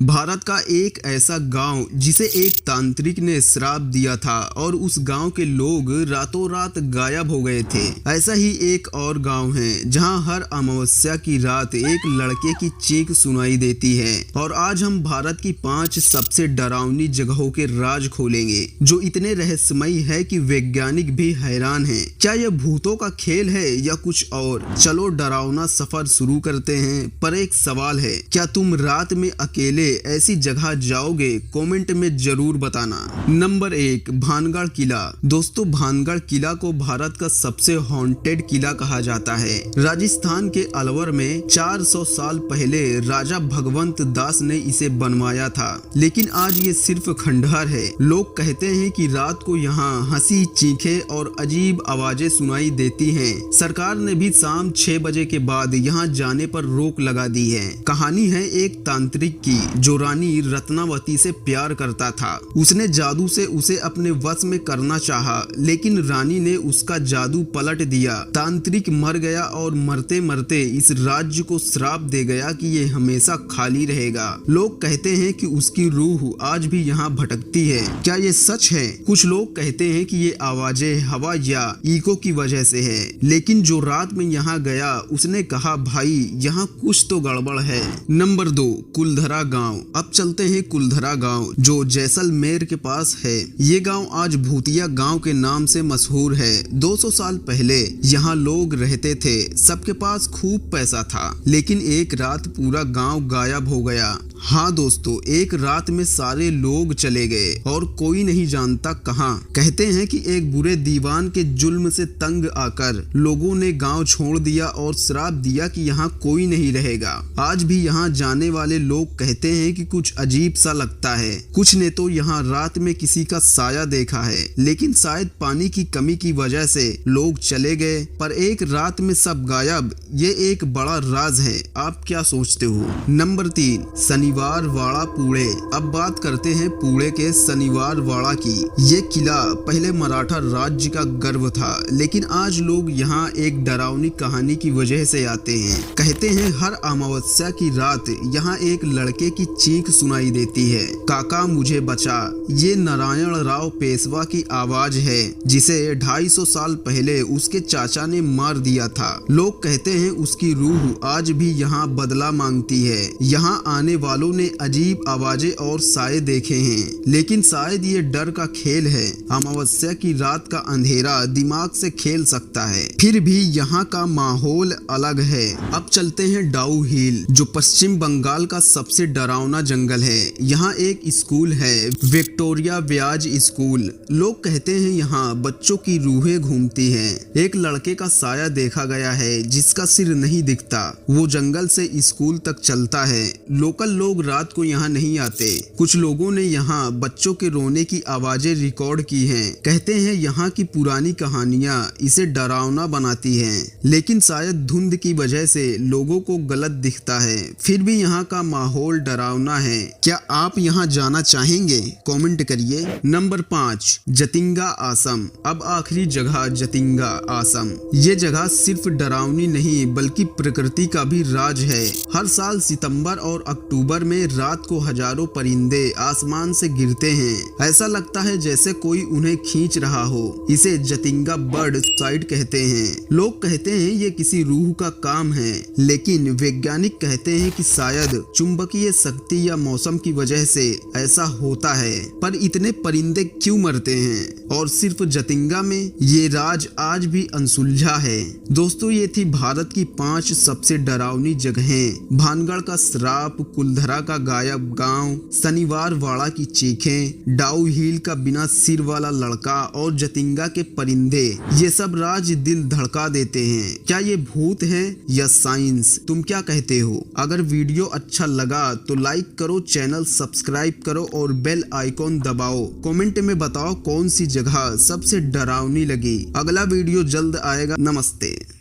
भारत का एक ऐसा गांव जिसे एक तांत्रिक ने श्राप दिया था और उस गांव के लोग रातों रात गायब हो गए थे। ऐसा ही एक और गांव है जहां हर अमावस्या की रात एक लड़के की चीख सुनाई देती है। और आज हम भारत की 5 सबसे डरावनी जगहों के राज खोलेंगे जो इतने रहस्यमयी है कि वैज्ञानिक भी हैरान हैं। क्या यह भूतों का खेल है या कुछ और? चलो डरावना सफर शुरू करते हैं। पर एक सवाल है, क्या तुम रात में अकेले ऐसी जगह जाओगे? कमेंट में जरूर बताना। नंबर 1, भानगढ़ किला। दोस्तों, भानगढ़ किला को भारत का सबसे हॉन्टेड किला कहा जाता है। राजस्थान के अलवर में 400 साल पहले राजा भगवंत दास ने इसे बनवाया था, लेकिन आज ये सिर्फ खंडहर है। लोग कहते हैं कि रात को यहाँ हंसी, चीखें और अजीब आवाजें सुनाई देती हैं। सरकार ने भी शाम 6 बजे के बाद यहाँ जाने पर रोक लगा दी है। कहानी है एक तांत्रिक की जो रानी रत्नावती से प्यार करता था। उसने जादू से उसे अपने वश में करना चाहा, लेकिन रानी ने उसका जादू पलट दिया। तांत्रिक मर गया और मरते मरते इस राज्य को श्राप दे गया कि ये हमेशा खाली रहेगा। लोग कहते हैं कि उसकी रूह आज भी यहाँ भटकती है। क्या ये सच है? कुछ लोग कहते हैं कि ये आवाजें हवा या इको की वजह से है, लेकिन जो रात में यहाँ गया उसने कहा, भाई यहाँ कुछ तो गड़बड़ है। नंबर 2, कुलधरा गांव। अब चलते हैं कुलधरा गांव जो जैसलमेर के पास है। ये गांव आज भूतिया गांव के नाम से मशहूर है। 200 साल पहले यहाँ लोग रहते थे। सबके पास खूब पैसा था, लेकिन एक रात पूरा गांव गायब हो गया। हाँ दोस्तों, एक रात में सारे लोग चले गए और कोई नहीं जानता कहाँ। कहते हैं कि एक बुरे दीवान के जुल्म से तंग आकर लोगों ने गांव छोड़ दिया और श्राप दिया कि यहाँ कोई नहीं रहेगा। आज भी यहाँ जाने वाले लोग कहते हैं कि कुछ अजीब सा लगता है। कुछ ने तो यहाँ रात में किसी का साया देखा है, लेकिन शायद पानी की कमी की वजह से लोग चले गए। पर एक रात में सब गायब, ये एक बड़ा राज है। आप क्या सोचते हो? नंबर 3, शनिवार वाड़ा पुणे। अब बात करते हैं पुणे के शनिवार वाड़ा की। ये किला पहले मराठा राज्य का गर्व था, लेकिन आज लोग यहाँ एक डरावनी कहानी की वजह से आते हैं। कहते हैं हर अमावस्या की रात यहाँ एक लड़के की चीख सुनाई देती है, काका मुझे बचा। ये नारायण राव पेशवा की आवाज है, जिसे 250 साल पहले उसके चाचा ने मार दिया था। लोग कहते हैं उसकी रूह आज भी यहाँ बदला मांगती है। यहाँ आने वालों ने अजीब आवाजें और साए देखे हैं, लेकिन शायद ये डर का खेल है। अमावस्या की रात का अंधेरा दिमाग से खेल सकता है, फिर भी यहाँ का माहौल अलग है। अब चलते हैं डाउ हिल जो पश्चिम बंगाल का सबसे डरावना जंगल है। यहाँ एक स्कूल है, विक्टोरिया व्याज स्कूल। लोग कहते हैं यहाँ बच्चों की रूहें घूमती हैं। एक लड़के का साया देखा गया है जिसका सिर नहीं दिखता। वो जंगल से स्कूल तक चलता है। लोकल लोग रात को यहाँ नहीं आते। कुछ लोगों ने यहाँ बच्चों के रोने की आवाजें रिकॉर्ड की हैं। कहते हैं यहाँ की पुरानी कहानियाँ इसे डरावना बनाती हैं, लेकिन शायद धुंध की वजह से लोगों को गलत दिखता है। फिर भी यहाँ का माहौल डरावना है। क्या आप यहाँ जाना चाहेंगे? कमेंट करिए। नंबर 5, जतिंगा आश्रम। अब आखिरी जगह जतिंगा आश्रम। ये जगह सिर्फ डरावनी नहीं बल्कि प्रकृति का भी राज है। हर साल सितंबर और अक्टूबर में रात को हजारों परिंदे आसमान से गिरते हैं। ऐसा लगता है जैसे कोई उन्हें खींच रहा हो। इसे जतिंगा बर्ड साइड कहते हैं। लोग कहते हैं ये किसी रूह का काम है, लेकिन वैज्ञानिक कहते हैं कि शायद चुंबकीय शक्ति या मौसम की वजह से ऐसा होता है। पर इतने परिंदे क्यों मरते हैं और सिर्फ जतिंगा में? ये राज आज भी अनसुलझा है। दोस्तों, ये थी भारत की 5 सबसे डरावनी जगहें। भानगढ़ का श्राप, कुलधरा का गायब गांव, शनिवार वाड़ा की चीखें, डाउ हिल का बिना सिर वाला लड़का और जतिंगा के परिंदे। ये सब राज दिल धड़का देते हैं। क्या ये भूत हैं या साइंस? तुम क्या कहते हो? अगर वीडियो अच्छा लगा तो लाइक करो, चैनल सब्सक्राइब करो और बेल आइकॉन दबाओ। कमेंट में बताओ कौन सी जगह सबसे डरावनी लगी। अगला वीडियो जल्द आएगा। नमस्ते।